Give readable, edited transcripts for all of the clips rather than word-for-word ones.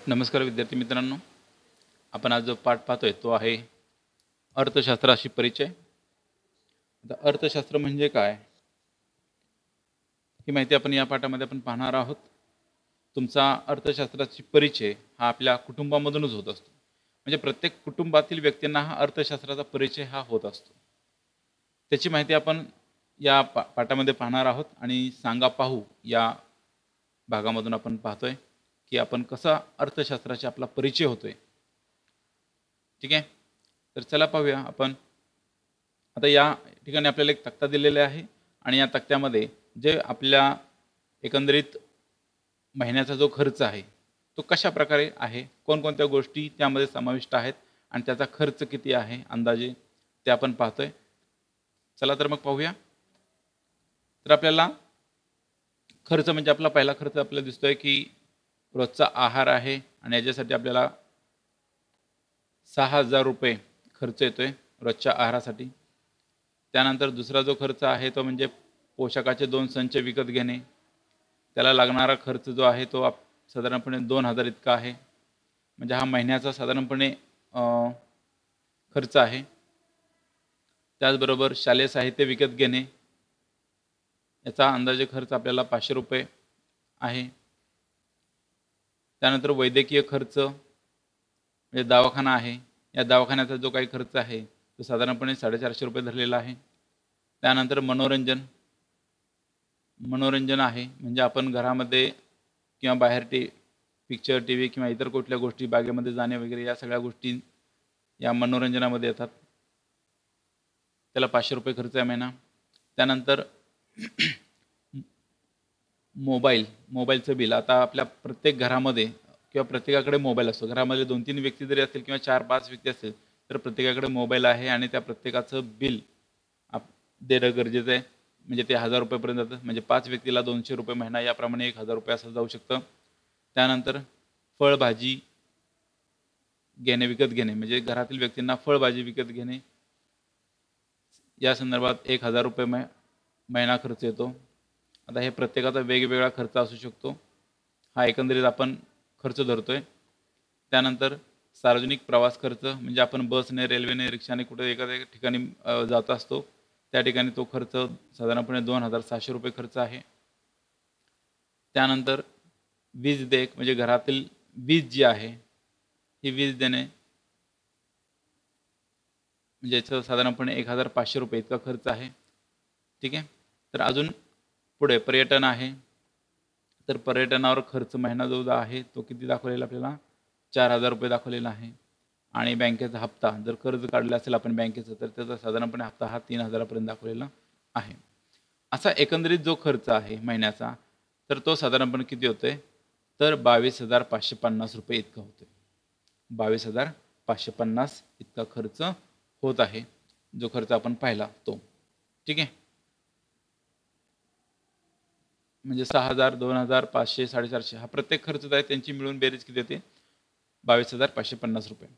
नमस्कार विद्यार्थी मित्रांनो, आपण आज जो पाठ पाहतोय तो आहे अर्थशास्त्राशी परिचय। आता अर्थशास्त्र म्हणजे काय ही माहिती आपण या पाठामध्ये आपण पाहणार आहोत। तुमचा अर्थशास्त्राशी परिचय हा आपल्या कुटुंबामधूनच होत असतो। म्हणजे प्रत्येक कुटुंबातील व्यक्तींना हा अर्थशास्त्राचा परिचय हा होत असतो। त्याची माहिती आपण या पाठामध्ये पाहणार आहोत आणि सांगा पाहू या भागामधून आपण पाहतोय की आपण कसा अर्थशास्त्राचा आपला परिचय होतोय। ठीक आहे, तर चला पाहूया आपण। आता या ठिकाणी आपल्याला एक तक्ता दिलेला आहे आणि या तक्त्यामध्ये जे आपल्या एकंदरीत महिन्याचा जो खर्च आहे तो कशा प्रकारे आहे, कोणकोणत्या गोष्टी त्यामध्ये समाविष्ट आहेत आणि त्याचा खर्च किती आहे अंदाजे ते आपण पाहतोय। चला तर मग पाहूया। तर आपल्याला खर्च म्हणजे आपला पहिला खर्च आपल्याला दिसतोय की रोजचा आहार आहे आणि याच्यासाठी आपल्याला 6,000 रुपये खर्च येतोय रोजच्या आहारासाठी। त्यानंतर दुसरा जो खर्च आहे तो म्हणजे पोशाखाचे 2 संच विकत घेणे, त्याला लागणारा खर्च जो आहे तो साधारणपणे 2,000 इतका आहे। म्हणजे हा महिन्याचा साधारणपणे खर्च आहे। त्याचबरोबर शालेय साहित्य विकत घेणे याचा अंदाजे खर्च आपल्याला 500 रुपये आहे। त्यानंतर वैद्यकीय खर्च म्हणजे दवाखाना आहे, या दवाखान्याचा जो काही खर्च आहे तो साधारणपणे 450 रुपये धरलेला आहे। त्यानंतर मनोरंजन आहे, म्हणजे आपण घरामध्ये किंवा बाहेर पिक्चर टीव्ही किंवा इतर कुठल्या गोष्टी बागेमध्ये जाणे वगैरे या सगळ्या गोष्टी या मनोरंजनामध्ये येतात, त्याला 500 रुपये खर्च आहे महिना। त्यानंतर मोबाईलचं बिल, आता आपल्या प्रत्येक घरामध्ये किंवा प्रत्येकाकडे मोबाईल असतो। घरामध्ये 2-3 व्यक्ती जरी असतील किंवा 4-5 व्यक्ती असतील तर प्रत्येकाकडे मोबाईल आहे आणि त्या प्रत्येकाचं बिल देणं गरजेचं आहे। म्हणजे ते 1,000 रुपयेपर्यंत जातं, म्हणजे 5 व्यक्तीला 200 रुपये महिना, याप्रमाणे 1,000 रुपये असं जाऊ शकतं। त्यानंतर फळभाजी विकत घेणे, म्हणजे घरातील व्यक्तींना फळभाजी विकत घेणे या संदर्भात 1,000 रुपये महिना खर्च येतो। आता हे प्रत्येकाचा वेगवेगळा खर्च असू शकतो, हा एकंदरीत आपण खर्च धरतोय। त्यानंतर सार्वजनिक प्रवास खर्च, म्हणजे आपण बसने, रेल्वेने, रिक्षाने कुठे एखाद्या ठिकाणी जात असतो त्या ठिकाणी तो खर्च साधारणपणे 2,700 रुपये खर्च आहे। त्यानंतर वीज देयक, म्हणजे घरातील वीज जी आहे ही वीज देणे, म्हणजे याचं साधारणपणे 1,500 रुपये इतका खर्च आहे। ठीक आहे, तर अजून पुढे पर्यटन आहे, तर पर्यटनावर खर्च महिना जो आहे तो किती दाखवलेला आपल्याला 4,000 रुपये दाखवलेला आहे। आणि बँकेचा हप्ता, जर कर्ज काढलं असेल आपण बँकेचं तर त्याचा साधारणपणे हप्ता हा 3,000 पर्यंत दाखवलेला आहे। असा एकंदरीत जो खर्च आहे महिन्याचा तर तो साधारणपणे किती होतोय तर 22,550 रुपये इतका होतोय। 22,550 इतका खर्च होत आहे, जो खर्च आपण पाहिला तो। ठीक आहे, म्हणजे 6,000, 2,000, 500, 450 हा प्रत्येक खर्च आहे त्यांची मिळून बेरीज किती येते 22,550 रुपये।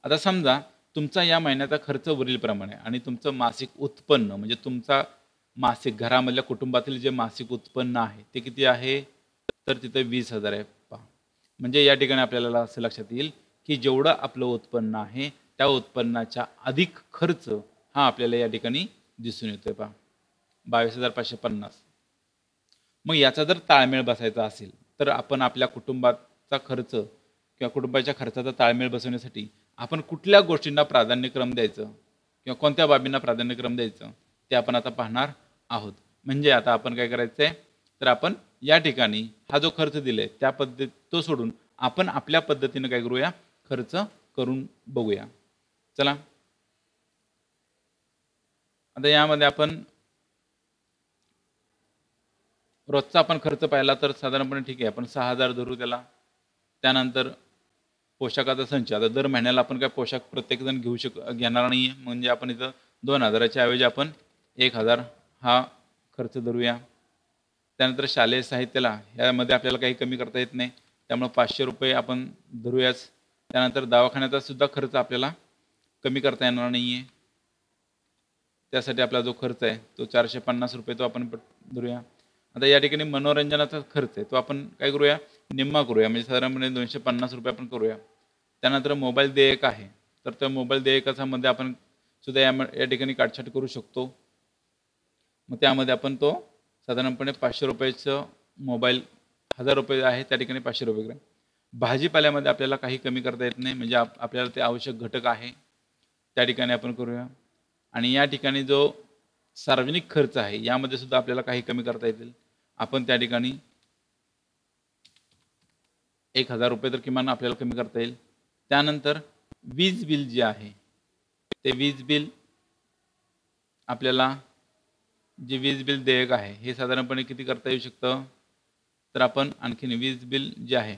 आता समजा तुमचा या महिन्याचा खर्च वरीलप्रमाणे आणि तुमचं मासिक उत्पन्न, म्हणजे तुमचा मासिक घरामधल्या कुटुंबातील जे मासिक उत्पन्न आहे ते किती आहे तर तिथे 20,000 आहे। पहा, म्हणजे या ठिकाणी आपल्याला असं लक्षात येईल की जेवढं आपलं उत्पन्न आहे त्या उत्पन्नाच्या अधिक खर्च हा आपल्याला या ठिकाणी दिसून येतोय। पहा 22,550। मग याचा जर ताळमेळ बसायचा असेल तर आपण आपल्या कुटुंबाचा खर्च किंवा कुटुंबाच्या खर्चाचा ताळमेळ बसवण्यासाठी आपण कुठल्या गोष्टींना प्राधान्यक्रम द्यायचं किंवा कोणत्या बाबींना प्राधान्यक्रम द्यायचं ते आपण आता पाहणार आहोत। म्हणजे आता आपण काय करायचंय तर आपण या ठिकाणी हा जो खर्च दिलाय त्या पद्धत तो सोडून आपण आपल्या पद्धतीने काय करूया खर्च करून बघूया। चला, आता यामध्ये आपण रोजचा आपण खर्च पाहिला तर साधारणपणे ठीक आहे, आपण 6,000 धरू त्याला। त्यानंतर पोशाखाचा संच, आता दर महिन्याला आपण काय पोशाख प्रत्येकजण घेणार नाही आहे, म्हणजे आपण इथं 2,000च्या ऐवजी आपण 1,000 हा खर्च धरूया। त्यानंतर शालेय साहित्याला यामध्ये आपल्याला काही कमी करता येत नाही, त्यामुळे 500 रुपये आपण धरूयाच। त्यानंतर दवाखान्याचा सुद्धा खर्च आपल्याला कमी करता येणार नाही आहे, त्यासाठी आपला जो खर्च आहे तो 450 रुपये तो आपण धरूया। आता या ठिकाणी मनोरंजनाचा खर्च आहे तो आपण काय करूया निम्मा करूया, म्हणजे साधारणपणे 250 रुपये आपण करूया. त्यानंतर मोबाईल देयक आहे, तर त्या मोबाईल देयकाचा मध्ये आपण सुद्धा या ठिकाणी काटछाट करू शकतो. मग त्यामध्ये आपण तो साधारणपणे 500 रुपयाचं मोबाईल 1000 रुपये आहे, त्या ठिकाणी 500 रुपये करा. भाजीपाल्यामध्ये आपल्याला काही कमी करता येत नाही, म्हणजे आपल्याला ते आवश्यक घटक आहे, त्या ठिकाणी आपण करूया. आणि या ठिकाणी जो सार्वजनिक खर्च आहे यामध्ये सुद्धा आपल्याला काही कमी करता येतील. आपण त्या ठिकाणी 1000 रुपये तर किमान आपल्याला कमी करता येईल. त्यानंतर वीज बिल जे आहे ते वीज बिल आपल्याला जे वीज बिल देयक आहे हे साधारणपणे किती करता येऊ शकतं, तर आपण आणखीन वीज बिल जे आहे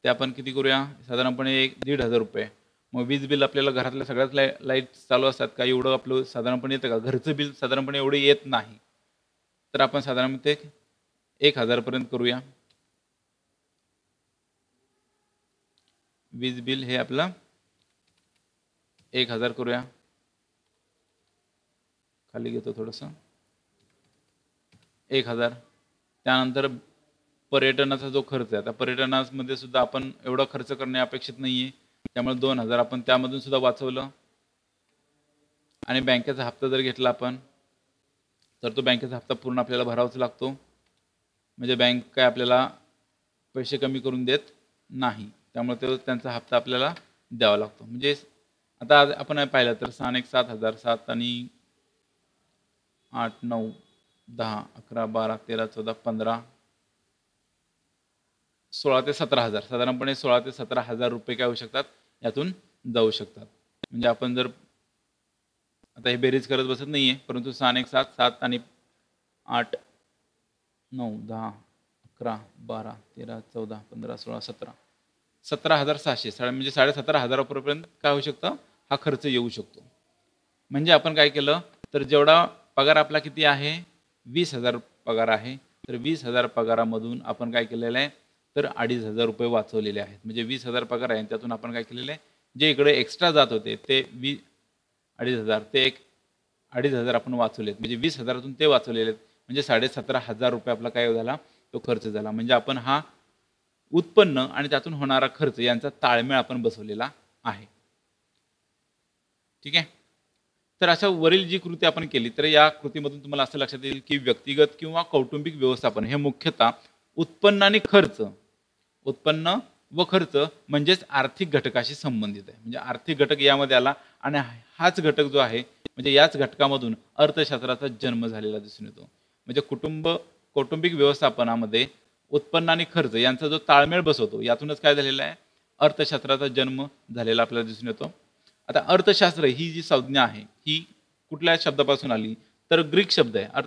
ते आपण किती करूया, साधारणपणे 1,500 रुपये. मग वीज बिल आपल्याला घरातल्या सगळ्याच लाईट चालू असतात का, एवढं आपलं साधारणपणे येतं का, घरचं बिल साधारणपणे एवढं येत नाही, तर आपण साधारणपणे 1000 पर्यंत करूया. वीज बिल हे आपलं 1000 करूया. खाली घेतो थोडंसं, 1000. त्यानंतर पर्यटनाचा जो खर्च आहे, आता पर्यटनामध्ये सुद्धा आपण एवढा खर्च करणे अपेक्षित नाही आहे, त्यामुळे 2000 आपण त्यामधून सुद्धा वाचवलं. आणि बँकेचा हप्ता जर घेतला आपण, तर तो बँकेचा हप्ता पूर्ण आपल्याला भरावाच लागतो, म्हणजे बँक काय आपल्याला पैसे कमी करून देत नाही, त्यामुळे तो त्यांचा हप्ता आपल्याला द्यावा लागतो. म्हणजे आता आपण पाहिलं तर 6 1 7,000, 7 आणि 8 9 10 11 12 13 14 15 16 ते 17,000, साधारणपणे 16 ते 17,000 रुपये काय होऊ शकतात, यातून जाऊ शकतात. म्हणजे आपण जर आता हे बेरीज करत बसत नाही आहे, परंतु 6 1 7 7 आणि 8 9 10 11 12 13 14 15 16 17 17,600 म्हणजे 17,500 रुपयेपर्यंत काय होऊ शकतं, हा खर्च येऊ शकतो. म्हणजे आपण काय केलं, तर जेवढा पगार आपला किती आहे, 20,000 पगार आहे, तर 20,000 पगारामधून आपण काय केलेलं आहे, तर 2,500 रुपये वाचवलेले आहेत. म्हणजे 20,000 पगार आहे, त्यातून आपण काय केलेलं आहे, जे इकडे एक्स्ट्रा जात होते ते 2,500 ते 2,500 आपण वाचवलेत, म्हणजे 20,000तून ते वाचवलेले आहेत, म्हणजे 17,500 रुपये आपला काय झाला, तो खर्च झाला. म्हणजे आपण हा उत्पन्न आणि त्यातून होणारा खर्च यांचा ताळमेळ आपण बसवलेला आहे. ठीक आहे. तर अशा वरील जी कृती आपण केली, तर या कृतीमधून तुम्हाला असं लक्षात येईल की व्यक्तिगत किंवा कौटुंबिक व्यवस्थापन हे मुख्यतः उत्पन्न आणि खर्च, उत्पन्न व खर्च म्हणजेच आर्थिक घटकाशी संबंधित आहे. म्हणजे आर्थिक घटक यामध्ये आला आणि हाच घटक जो आहे, म्हणजे याच घटकामधून अर्थशास्त्राचा जन्म झालेला दिसून येतो. म्हणजे कौटुंबिक व्यवस्थापनामध्ये उत्पन्न आणि खर्च यांचा जो ताळमेळ बसवतो, यातूनच काय झालेला आहे, अर्थशास्त्राचा जन्म झालेला आपल्याला दिसून येतो. आता अर्थशास्त्र ही जी संज्ञा आहे ही कुठल्या शब्दापासून आली, तर ग्रीक शब्द आहे.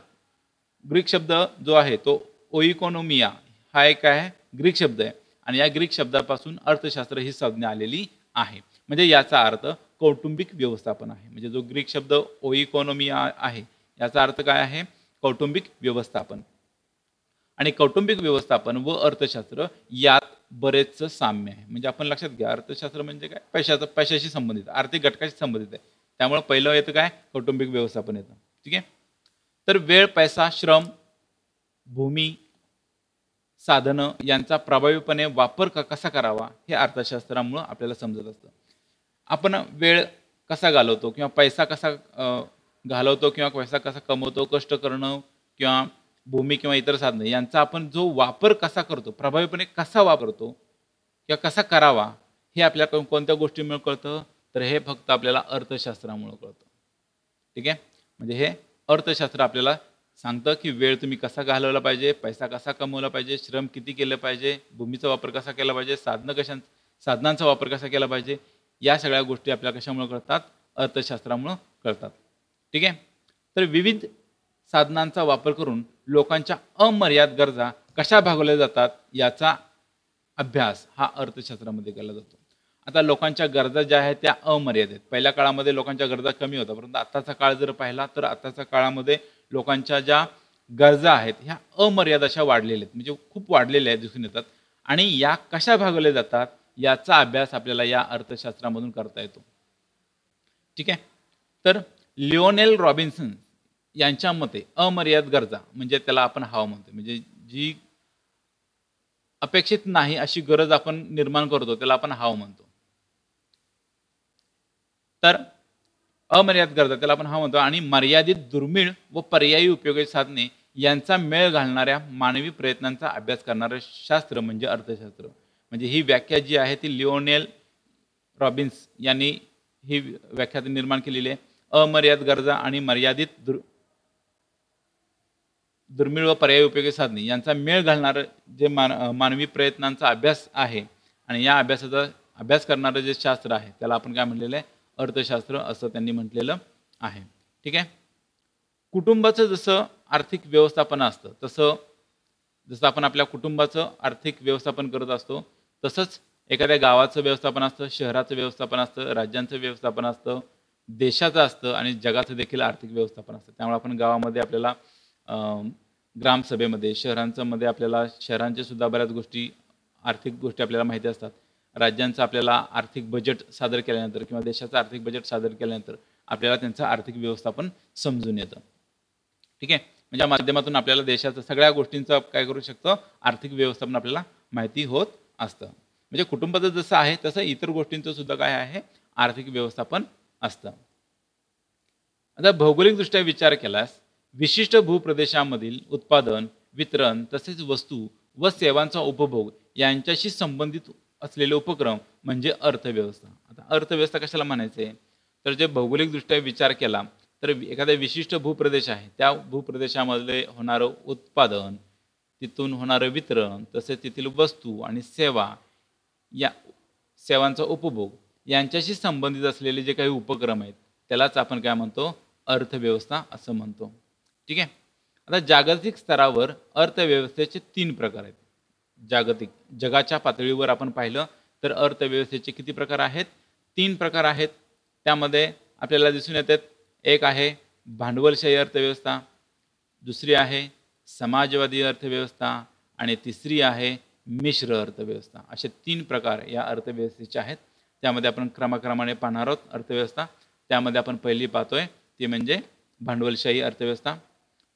ग्रीक शब्द जो आहे तो ओइकोनॉमिया हा एक आहे ग्रीक शब्द आहे, आणि या ग्रीक शब्दापासून अर्थशास्त्र ही संज्ञा आलेली आहे. म्हणजे याचा अर्थ कौटुंबिक व्यवस्थापन आहे. म्हणजे जो ग्रीक शब्द ओइकोनॉमिया आहे याचा अर्थ काय आहे, कौटुंबिक व्यवस्थापन. आणि कौटुंबिक व्यवस्थापन व अर्थशास्त्र यात बरेच साम्य आहे. म्हणजे आपण लक्षात घ्या, अर्थशास्त्र म्हणजे काय, पैशाशी संबंधित, आर्थिक घटकाशी संबंधित आहे. त्यामुळे पहिलं येतं काय, कौटुंबिक व्यवस्थापन येतं. ठीक आहे. तर वेळ, पैसा, श्रम, भूमी, साधनं यांचा प्रभावीपणे वापर कसा करावा हे अर्थशास्त्रामुळे आपल्याला समजत असतं. आपण वेळ कसा घालवतो किंवा पैसा कसा घालवतो किंवा पैसा कसा कमवतो, कष्ट करणं किंवा भूमी किंवा इतर साधने यांचा आपण जो वापर कसा करतो, प्रभावीपणे कसा वापरतो किंवा कसा करावा, हे आपल्याला कोणत्या गोष्टीमुळे कळतं, तर हे फक्त आपल्याला अर्थशास्त्रामुळे कळतं. ठीक आहे. म्हणजे हे अर्थशास्त्र आपल्याला सांगतं की वेळ तुम्ही कसा घालवला पाहिजे, पैसा कसा कमवला पाहिजे, श्रम किती केलं पाहिजे, भूमीचा वापर कसा केला पाहिजे, साधनांचा वापर कसा केला पाहिजे, या सगळ्या गोष्टी आपल्याला कशामुळे कळतात, अर्थशास्त्रामुळे कळतात. ठीक आहे. तर विविध साधनांचा वापर करून लोकांच्या अमर्याद गरजा कशा भागवल्या जातात याचा अभ्यास हा अर्थशास्त्रामध्ये केला जातो. आता लोकांच्या गरजा ज्या आहेत त्या अमर्यादित आहेत. पहिल्या काळामध्ये लोकांच्या गरजा कमी होत्या, परंतु आताचा काळ जर पाहिला तर आताच्या काळामध्ये लोकांच्या ज्या गरजा आहेत ह्या अमर्याद अशा वाढलेल्या आहेत, म्हणजे खूप वाढलेल्या आहेत दिसून येतात. आणि या कशा भागवल्या जातात याचा अभ्यास आपल्याला या अर्थशास्त्रामधून करता येतो. ठीक आहे. तर लिओनेल रॉबिन्सन यांच्या मते अमर्याद गरजा म्हणजे त्याला आपण हाव म्हणतो, म्हणजे जी अपेक्षित नाही अशी गरज आपण निर्माण करतो त्याला आपण हाव म्हणतो. तर अमर्यादित गरजा त्याला आपण हाव म्हणतो आणि मर्यादित, दुर्मिळ व पर्यायी उपयोगी साधने यांचा मेळ घालणाऱ्या मानवी प्रयत्नांचा अभ्यास करणारं शास्त्र म्हणजे अर्थशास्त्र. म्हणजे ही व्याख्या जी आहे ती लिओनेल रॉबिन्स यांनी ही व्याख्या निर्माण केलेली आहे. अमर्यादित गरजा आणि मर्यादित दुर्मिळ व पर्यायी उपयोगी साधने यांचा मेळ घालणारं जे मानवी प्रयत्नांचा अभ्यास आहे आणि या अभ्यासाचा अभ्यास करणारं जे शास्त्र आहे त्याला आपण काय म्हणलेलं आहे, अर्थशास्त्र असं त्यांनी म्हटलेलं आहे. ठीक आहे. कुटुंबाचं जसं आर्थिक व्यवस्थापन असतं जसं आपण आपल्या कुटुंबाचं आर्थिक व्यवस्थापन करत असतो तसंच एखाद्या गावाचं व्यवस्थापन असतं, शहराचं व्यवस्थापन असतं, राज्यांचं व्यवस्थापन असतं, देशाचं असतं आणि जगाचं देखील आर्थिक व्यवस्थापन असतं. त्यामुळे आपण गावामध्ये आपल्याला ग्रामसभेमध्ये, शहरांमध्ये आपल्याला शहरांच्या सुद्धा बऱ्याच गोष्टी, आर्थिक गोष्टी आपल्याला माहिती असतात. राज्यांचं आपल्याला आर्थिक बजेट सादर केल्यानंतर किंवा देशाचं आर्थिक बजेट सादर केल्यानंतर आपल्याला त्यांचं आर्थिक व्यवस्थापन समजून येतं. ठीक आहे. म्हणजे या माध्यमातून आपल्याला देशाचं सगळ्या गोष्टींचं काय करू शकतो, आर्थिक व्यवस्थापन आपल्याला माहिती होत असतं. म्हणजे कुटुंबाचं जसं आहे तसं इतर गोष्टींचं सुद्धा काय आहे, आर्थिक व्यवस्थापन असतं. आता भौगोलिकदृष्ट्या विचार केल्यास विशिष्ट भूप्रदेशामधील उत्पादन, वितरण तसेच वस्तू व सेवांचा उपभोग यांच्याशी संबंधित असलेले उपक्रम म्हणजे अर्थव्यवस्था. आता अर्थव्यवस्था कशाला म्हणायचे, तर जे भौगोलिकदृष्ट्या विचार केला तर एखादा विशिष्ट भूप्रदेश आहे त्या भूप्रदेशामध्ये होणारं उत्पादन, तिथून होणारं वितरण तसेच तेथील वस्तू आणि सेवा या सेवांचा उपभोग यांच्याशी संबंधित असलेले जे काही उपक्रम आहेत त्यालाच आपण काय म्हणतो, अर्थव्यवस्था असं म्हणतो. ठीक आहे. आता जागतिक स्तरावर अर्थव्यवस्थेचे 3 प्रकार आहेत. जगाच्या पातळीवर आपण पाहिलं तर अर्थव्यवस्थेचे किती प्रकार आहेत, 3 प्रकार आहेत. त्यामध्ये आपल्याला दिसून येतात, एक आहे भांडवलशाही अर्थव्यवस्था, दुसरी आहे समाजवादी अर्थव्यवस्था आणि तिसरी आहे मिश्र अर्थव्यवस्था. असे 3 प्रकार या अर्थव्यवस्थेचे आहेत. त्यामध्ये आपण क्रमाक्रमाने पाहणार आहोत अर्थव्यवस्था. त्यामध्ये आपण पहिली पाहतोय ती म्हणजे भांडवलशाही अर्थव्यवस्था.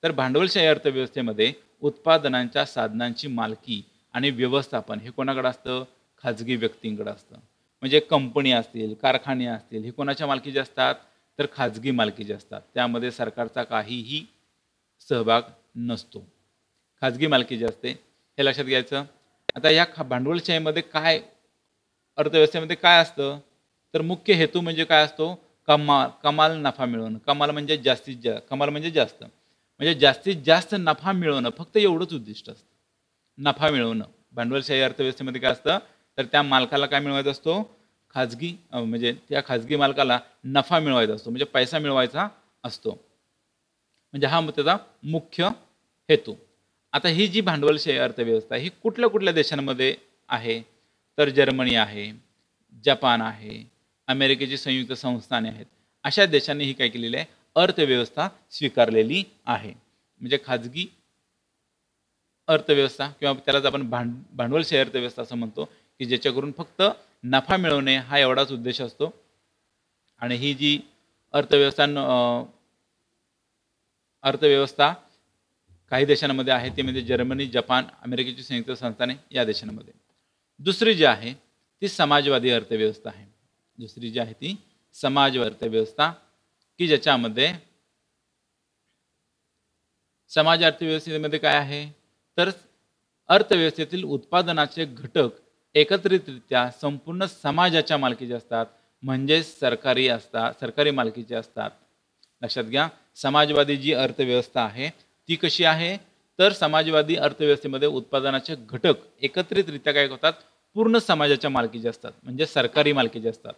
तर भांडवलशाही अर्थव्यवस्थेमध्ये उत्पादनांच्या साधनांची मालकी आणि व्यवस्थापन हे कोणाकडे असतं, खाजगी व्यक्तींकडे असतं. म्हणजे कंपनी असतील, कारखाने असतील, हे कोणाच्या मालकीचे असतात, तर खाजगी मालकीचे असतात. त्यामध्ये सरकारचा काहीही सहभाग नसतो, खाजगी मालकीचे असते, हे लक्षात घ्यायचं. आता या भांडवलशाहीमध्ये काय, अर्थव्यवस्थेमध्ये काय असतं, तर मुख्य हेतू म्हणजे काय असतो, कमाल नफा मिळवणं. कमाल म्हणजे जास्त, म्हणजे जास्तीत जास्त नफा मिळवणं, फक्त एवढंच उद्दिष्ट असतं, नफा मिळवणं. भांडवलशाही अर्थव्यवस्थेमध्ये काय असतं, तर त्या मालकाला काय मिळवायचा असतो, म्हणजे त्या खाजगी मालकाला नफा मिळवायचा असतो, म्हणजे पैसा मिळवायचा असतो. म्हणजे हा त्याचा मुख्य हेतू. आता ही जी भांडवलशाही अर्थव्यवस्था ही कुठल्या कुठल्या देशांमध्ये आहे, तर जर्मनी आहे, जपान आहे, अमेरिकेची संयुक्त संस्थाने आहेत. अशा देशांनी ही काय केलेली आहे, अर्थव्यवस्था स्वीकारलेली आहे. म्हणजे खाजगी अर्थव्यवस्था किंवा त्यालाच आपण भांडवलशाही अर्थव्यवस्था असं म्हणतो, की ज्याच्याकरून फक्त नफा मिळवणे हा एवढाच उद्देश असतो. आणि ही जी अर्थव्यवस्था काही देशांमध्ये आहे ते म्हणजे जर्मनी, जपान, अमेरिकेची संयुक्त संस्थाने या देशांमध्ये. दुसरी जी आहे ती समाजवादी अर्थव्यवस्था आहे. दुसरी जी आहे ती समाजवादी अर्थव्यवस्था, की ज्याच्यामध्ये समाज अर्थव्यवस्थेमध्ये काय आहे, तर अर्थव्यवस्थेतील उत्पादनाचे घटक एकत्रितरित्या संपूर्ण समाजाच्या मालकीचे असतात, म्हणजे सरकारी मालकीचे असतात. लक्षात घ्या, समाजवादी जी अर्थव्यवस्था आहे ती कशी आहे, तर समाजवादी अर्थव्यवस्थेमध्ये उत्पादनाचे घटक एकत्रितरित्या काय होतात, पूर्ण समाजाच्या मालकीचे असतात, म्हणजे सरकारी मालकीचे असतात.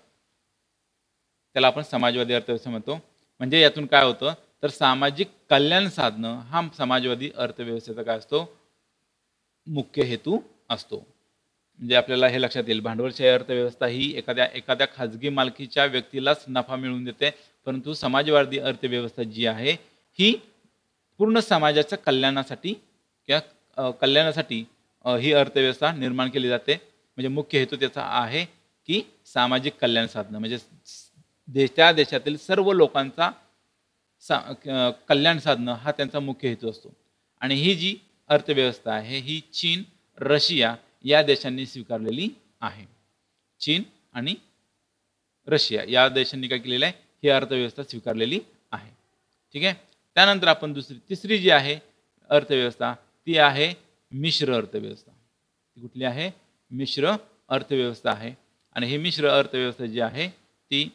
त्याला आपण समाजवादी अर्थव्यवस्था म्हणतो. म्हणजे यातून काय होतं, तर सामाजिक कल्याण साधणं हा समाजवादी अर्थव्यवस्थेचा काय असतो, मुख्य हेतू असतो. म्हणजे आपल्याला हे लक्षात येईल, भांडवलशाही अर्थव्यवस्था ही एखाद्या खाजगी मालकीच्या व्यक्तीलाच नफा मिळवून देते, परंतु समाजवादी अर्थव्यवस्था जी आहे ही पूर्ण समाजाच्या कल्याणासाठी ही अर्थव्यवस्था निर्माण केली जाते. म्हणजे मुख्य हेतू त्याचा आहे की सामाजिक कल्याण साधणं, म्हणजे त्या देशातील सर्व लोकांचा कल्याण साधणं हा त्यांचा मुख्य हेतू असतो. आणि ही जी अर्थव्यवस्था आहे ही चीन, रशिया या देशांनी स्वीकारलेली आहे. चीन आणि रशिया या देशांनी काय केलेलं आहे, ही अर्थव्यवस्था स्वीकारलेली आहे. ठीक आहे. त्यानंतर आपण तिसरी जी आहे अर्थव्यवस्था ती आहे मिश्र अर्थव्यवस्था. ती कुठली आहे? मिश्र अर्थव्यवस्था आहे. आणि ही मिश्र अर्थव्यवस्था जी आहे ती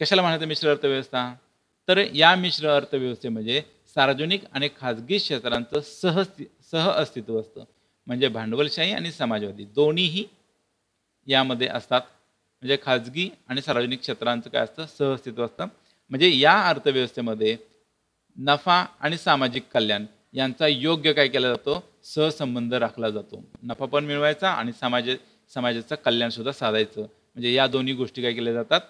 कशाला म्हणायचं मिश्र अर्थव्यवस्था? तर या मिश्र अर्थव्यवस्थेमध्ये सार्वजनिक आणि खाजगी क्षेत्रांचं सह अस्तित्व असतं. म्हणजे भांडवलशाही आणि समाजवादी दोन्हीही यामध्ये असतात. म्हणजे खाजगी आणि सार्वजनिक क्षेत्रांचं काय असतं? सहअस्तित्व असतं. म्हणजे या अर्थव्यवस्थेमध्ये नफा आणि सामाजिक कल्याण यांचा योग्य काय केला जातो? सहसंबंध राखला जातो. नफा पण मिळवायचा आणि समाजाचं कल्याण सुद्धा साधायचं. म्हणजे या दोन्ही गोष्टी काय केल्या जातात?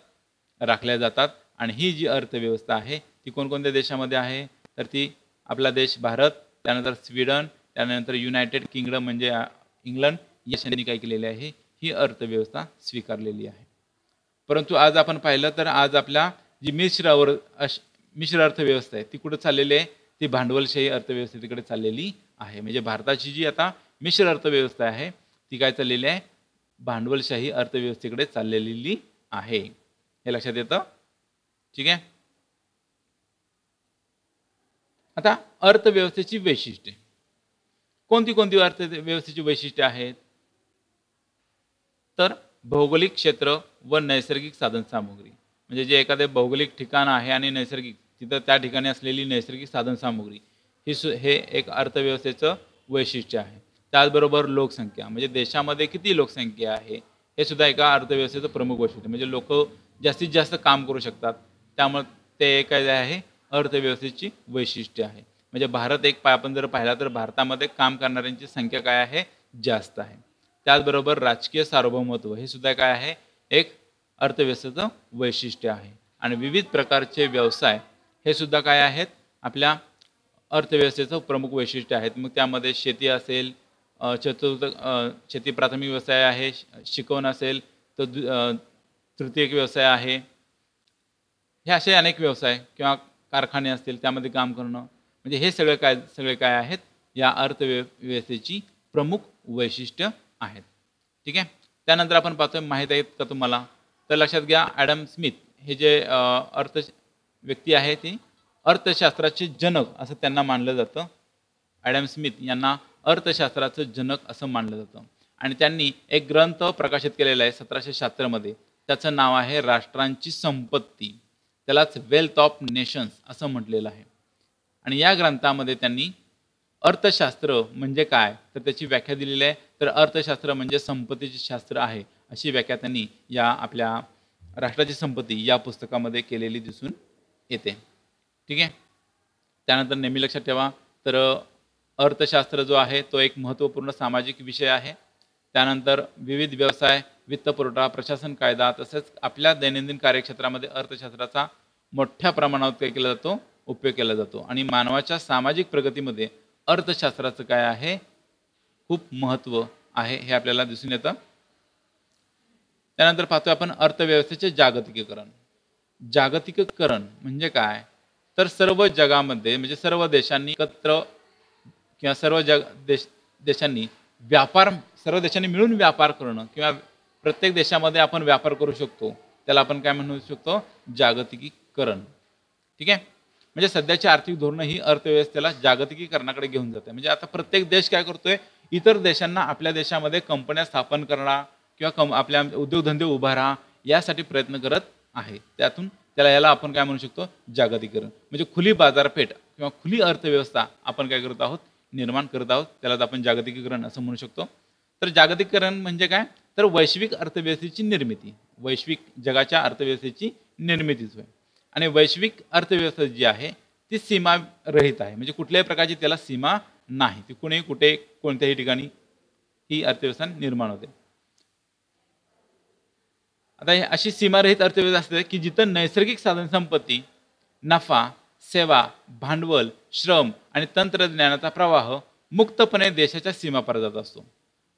राखल्या जातात. आणि ही जी अर्थव्यवस्था आहे ती कोणकोणत्या देशामध्ये आहे? तर ती आपला देश भारत, त्यानंतर स्वीडन, त्यानंतर युनायटेड किंगडम म्हणजे इंग्लंड या देशांनी काय केलेली आहे? ही अर्थव्यवस्था स्वीकारलेली आहे. परंतु आज आपण पाहिलं तर आज आपल्या जी मिश्र अर्थव्यवस्था आहे ती कुठं चाललेली आहे? ती भांडवलशाही अर्थव्यवस्थेकडे चाललेली आहे. म्हणजे भारताची जी आता मिश्र अर्थव्यवस्था आहे ती काय चाललेली आहे? भांडवलशाही अर्थव्यवस्थेकडे चाललेली आहे. हे लक्षात येतं. ठीक आहे. आता अर्थव्यवस्थेची वैशिष्ट्ये कोणती कोणती अर्थव्यवस्थेची वैशिष्ट्ये आहेत? तर भौगोलिक क्षेत्र व नैसर्गिक साधनसामुग्री. म्हणजे जे एखादे भौगोलिक ठिकाण आहे आणि नैसर्गिक तिथं त्या ठिकाणी असलेली नैसर्गिक साधनसामुग्री हे एक अर्थव्यवस्थेचं वैशिष्ट्य आहे. त्याचबरोबर लोकसंख्या म्हणजे देशामध्ये किती लोकसंख्या आहे हे सुद्धा एका अर्थव्यवस्थेचं प्रमुख वैशिष्ट्य. म्हणजे लोक जास्तीत जास्त काम करू शकतात त्यामुळे ते काय आहे? अर्थव्यवस्थेची वैशिष्ट्य आहे. म्हणजे भारत आपण जर पाहिला तर भारतामध्ये काम करणाऱ्यांची संख्या काय आहे? जास्त आहे. त्याचबरोबर राजकीय सार्वभौमत्व हे सुद्धा काय आहे? एक अर्थव्यवस्थेचं वैशिष्ट्य आहे. आणि विविध प्रकारचे व्यवसाय हे सुद्धा काय आहेत? आपल्या अर्थव्यवस्थेचं प्रमुख वैशिष्ट्य आहेत. मग त्यामध्ये शेती असेल, शेती प्राथमिक व्यवसाय आहे, शिकवण असेल तर तृतीयक व्यवसाय आहे. हे असे अनेक व्यवसाय किंवा कारखाने असतील त्यामध्ये काम करणं म्हणजे हे सगळे काय आहेत? या अर्थव्यवस्थेची प्रमुख वैशिष्ट्य आहेत. ठीक आहे. त्यानंतर आपण पाहतोय माहीत आहेत का तुम्हाला? तर लक्षात घ्या ॲडम स्मिथ हे जे व्यक्ती आहे ती अर्थशास्त्राचे जनक असं त्यांना मानलं जातं. ॲडम स्मिथ यांना अर्थशास्त्राचं जनक असं मानलं जातं. आणि त्यांनी एक ग्रंथ प्रकाशित केलेला आहे 1776 मध्ये. त्याचं नाव आहे राष्ट्रांची संपत्ती. त्यालाच वेल्थ ऑफ नेशन्स असं म्हटलेलं आहे. आणि या ग्रंथामध्ये त्यांनी अर्थशास्त्र म्हणजे काय तर त्याची व्याख्या दिलेली आहे. तर अर्थशास्त्र म्हणजे संपत्तीचे शास्त्र आहे अशी व्याख्या त्यांनी या आपल्या राष्ट्राची संपत्ती या पुस्तकामध्ये केलेली दिसून येते. ठीक आहे. त्यानंतर नेहमी लक्षात ठेवा तर अर्थशास्त्र जो आहे तो एक महत्त्वपूर्ण सामाजिक विषय आहे. त्यानंतर विविध व्यवसाय, वित्तपुरवठा, प्रशासन, कायदा तसेच आपल्या दैनंदिन कार्यक्षेत्रामध्ये अर्थशास्त्राचा मोठ्या प्रमाणावर काय केला जातो? उपयोग केला जातो. आणि मानवाच्या सामाजिक प्रगतीमध्ये अर्थशास्त्राचं काय आहे? खूप महत्त्व आहे हे आपल्याला दिसून येतं. त्यानंतर पाहतोय आपण अर्थव्यवस्थेचे जागतिकीकरण. जागतिकीकरण म्हणजे काय? तर सर्व जगामध्ये म्हणजे सर्व देशांनी एकत्र किंवा सर्व देशांनी मिळून व्यापार करणं किंवा प्रत्येक देशामध्ये आपण व्यापार करू शकतो त्याला आपण काय म्हणू शकतो? जागतिकीकरण. ठीक आहे. म्हणजे सध्याची आर्थिक धोरणं ही अर्थव्यवस्थेला जागतिकीकरणाकडे घेऊन जाते. म्हणजे आता प्रत्येक देश काय करतोय? इतर देशांना आपल्या देशामध्ये कंपन्या स्थापन करणं किंवा आपल्या उद्योगधंदे उभारा यासाठी प्रयत्न करत आहे. याला आपण काय म्हणू शकतो? जागतिकीकरण. म्हणजे खुली बाजारपेठ किंवा खुली अर्थव्यवस्था आपण काय करत आहोत? निर्माण करत आहोत. त्यालाच आपण जागतिकीकरण असं म्हणू शकतो. तर जागतिकीकरण म्हणजे काय? तर वैश्विक अर्थव्यवस्थेची निर्मिती. वैश्विक जगाच्या अर्थव्यवस्थेची निर्मितीच होय. आणि वैश्विक अर्थव्यवस्था जी आहे ती सीमारहित आहे. म्हणजे कुठल्याही प्रकारची त्याला सीमा नाही. ती कुठे कोणत्याही ठिकाणी ही अर्थव्यवस्था निर्माण होते. आता अशी सीमारहित अर्थव्यवस्था असते की जिथं नैसर्गिक साधनसंपत्ती, नफा, सेवा, भांडवल, श्रम आणि तंत्रज्ञानाचा प्रवाह मुक्तपणे देशाच्या सीमापार जात असतो.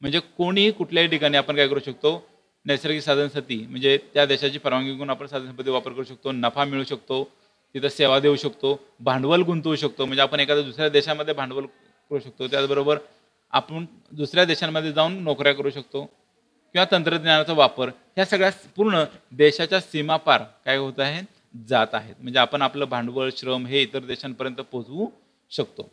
म्हणजे कोणीही कुठल्याही ठिकाणी आपण काय करू शकतो? नैसर्गिक साधनसंपत्ती म्हणजे त्या देशाची परवानगी घेऊन आपण साधनसंपत्ती वापर करू शकतो, नफा मिळू शकतो, तिथं सेवा देऊ शकतो, भांडवल गुंतवू शकतो. म्हणजे आपण एखाद्या दुसऱ्या देशामध्ये भांडवल करू शकतो. त्याचबरोबर आपण दुसऱ्या देशांमध्ये जाऊन नोकऱ्या करू शकतो किंवा तंत्रज्ञानाचा वापर ह्या सगळ्या पूर्ण देशाच्या सीमापार काय होत आहे जात आहेत. म्हणजे आपण आपलं भांडवल श्रम हे इतर देशांपर्यंत पोहोचवू शकतो.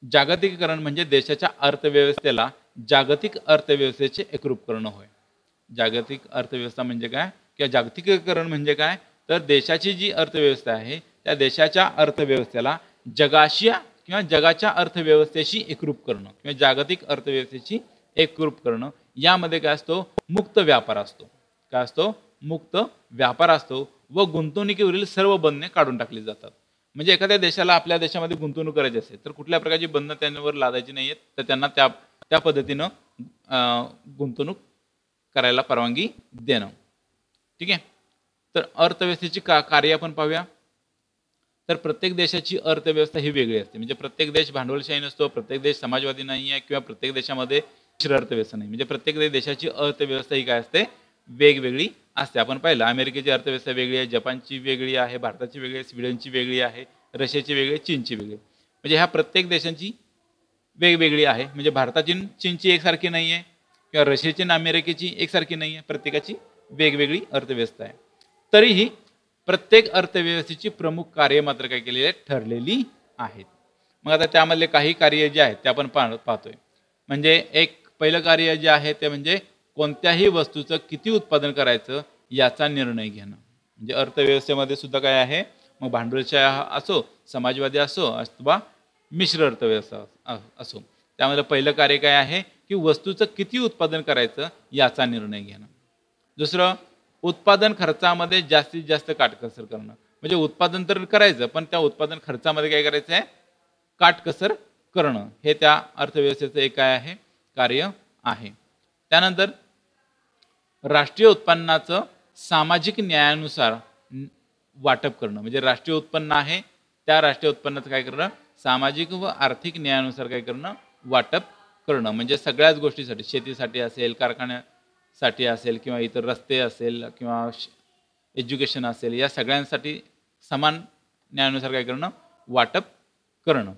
जागतिकीकरण म्हणजे देशाच्या अर्थव्यवस्थेला जागतिक अर्थव्यवस्थेचे एकरूप करणं होय. जागतिक अर्थव्यवस्था म्हणजे काय किंवा जागतिकीकरण म्हणजे काय तर देशाची जी अर्थव्यवस्था आहे त्या देशाच्या अर्थव्यवस्थेला जगाशी किंवा जगाच्या अर्थव्यवस्थेशी एकरूप करणं किंवा जागतिक अर्थव्यवस्थेशी एकरूप करणं. यामध्ये काय असतो मुक्त व्यापार असतो. काय असतो मुक्त व्यापार असतो व गुंतवणुकीवरील सर्व बंधने काढून टाकली जातात. म्हणजे एखाद्या देशाला आपल्या देशामध्ये गुंतवणूक करायची असेल तर कुठल्या प्रकारची बंधनं त्यांच्यावर लादायची नाही आहेत, तर त्यांना त्या पद्धतीनं गुंतवणूक करायला परवानगी देणं. ठीक आहे. तर अर्थव्यवस्थेची कार्य आपण पाहूया. तर प्रत्येक देशाची अर्थव्यवस्था ही वेगळी असते. म्हणजे प्रत्येक देश भांडवलशाही नसतो, प्रत्येक देश समाजवादी नाही आहे किंवा प्रत्येक देशामध्ये मिश्र अर्थव्यवस्था नाही. म्हणजे प्रत्येक देशाची अर्थव्यवस्था ही काय असते वेगवेगळी असते. आपण पाहिलं अमेरिकेची अर्थव्यवस्था वेगळी आहे, जपानची वेगळी आहे, भारताची वेगळी आहे, स्वीडनची वेगळी आहे, रशियाची वेगळी आहे, चीनची वेगळी. म्हणजे ह्या प्रत्येक देशांची वेगवेगळी आहे. म्हणजे भारताची चीनची एकसारखी नाही आहे किंवा रशियाची आणि अमेरिकेची एकसारखी नाही आहे. प्रत्येकाची वेगवेगळी अर्थव्यवस्था आहे. तरीही प्रत्येक अर्थव्यवस्थेची प्रमुख कार्य मात्र काय केलेली आहेत ठरलेली आहेत. मग आता त्यामधले काही कार्य जे आहेत ते आपण पाहतोय. म्हणजे एक पहिलं कार्य जे आहे ते म्हणजे कोणत्याही वस्तूचं किती उत्पादन करायचं याचा निर्णय घेणं. म्हणजे अर्थव्यवस्थेमध्ये सुद्धा काय आहे मग भांडवलशाही असो, समाजवादी असो अथवा मिश्र अर्थव्यवस्था असो, त्यामध्ये पहिलं कार्य काय आहे की वस्तूचं किती उत्पादन करायचं याचा निर्णय घेणं. दुसरं उत्पादन खर्चामध्ये जास्तीत जास्त काटकसर करणं. म्हणजे उत्पादन तर करायचं पण त्या उत्पादन खर्चामध्ये काय करायचं आहे काटकसर करणं. हे त्या अर्थव्यवस्थेचं एक काय आहे कार्य आहे. त्यानंतर राष्ट्रीय उत्पन्नाचं सामाजिक न्यायानुसार वाटप करणं. म्हणजे राष्ट्रीय उत्पन्न आहे त्या राष्ट्रीय उत्पन्नाचं काय करणं सामाजिक व आर्थिक न्यायानुसार काय करणं वाटप करणं. म्हणजे सगळ्याच गोष्टीसाठी शेतीसाठी असेल, कारखान्यासाठी असेल किंवा इतर रस्ते असेल किंवा एज्युकेशन असेल या सगळ्यांसाठी समान न्यायानुसार काय करणं वाटप करणं.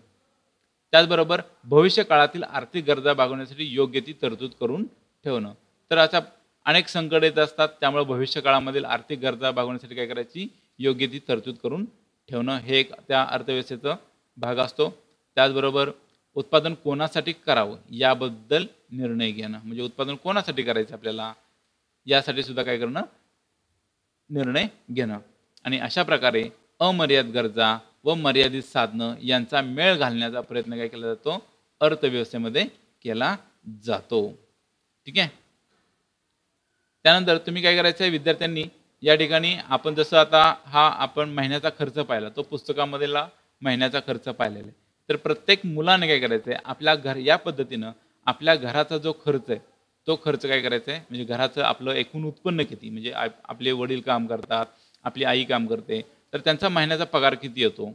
त्याचबरोबर भविष्य काळातील आर्थिक गरजा भागवण्यासाठी योग्य ती तरतूद करून ठेवणं. तर अशा अनेक संकट येत असतात त्यामुळे भविष्य काळामधील आर्थिक गरजा भागवण्यासाठी काय करायची योग्य ती तरतूद करून ठेवणं हे एक त्या अर्थव्यवस्थेचा भाग असतो. त्याचबरोबर उत्पादन कोणासाठी करावं याबद्दल निर्णय घेणं. म्हणजे उत्पादन कोणासाठी करायचं आपल्याला यासाठी सुद्धा काय करणं निर्णय घेणं. आणि अशा प्रकारे अमर्यादित गरजा व मर्यादित साधनं यांचा मेळ घालण्याचा प्रयत्न काय केला जातो अर्थव्यवस्थेमध्ये केला जातो. ठीक आहे. त्यानंतर तुम्ही काय करायचं आहे विद्यार्थ्यांनी या ठिकाणी आपण जसं आता हा आपण महिन्याचा खर्च पाहिला तो पुस्तकामधला महिन्याचा खर्च पाहिलेला आहे. तर प्रत्येक मुलाने काय करायचं आहे आपल्या घर या पद्धतीनं आपल्या घराचा जो खर्च आहे तो खर्च काय करायचा आहे म्हणजे घराचं आपलं एकूण उत्पन्न किती म्हणजे आपले वडील काम करतात, आपली आई काम करते, तर त्यांचा महिन्याचा पगार किती येतो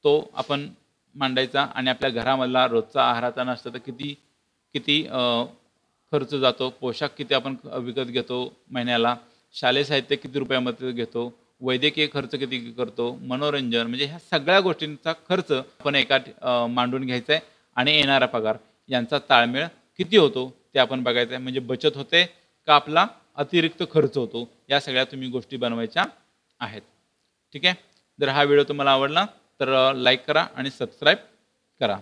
तो आपण मांडायचा आणि आपल्या घरामधला रोजचा आहाराचा नाश्ता तर किती किती खर्च जातो, पोशाख किती आपण विकत घेतो महिन्याला, शालेय साहित्य किती रुपयामध्ये घेतो, वैद्यकीय खर्च किती करतो, मनोरंजन म्हणजे ह्या सगळ्या गोष्टींचा खर्च आपण एका मांडून घ्यायचा आहे आणि येणारा पगार यांचा ताळमेळ किती होतो ते आपण बघायचं आहे. म्हणजे बचत होते का आपला अतिरिक्त खर्च होतो या सगळ्या तुम्ही गोष्टी बनवायच्या आहेत. ठीक आहे. जर हा व्हिडिओ तुम्हाला आवडला तर लाईक करा आणि सबस्क्राईब करा.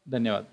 धन्यवाद.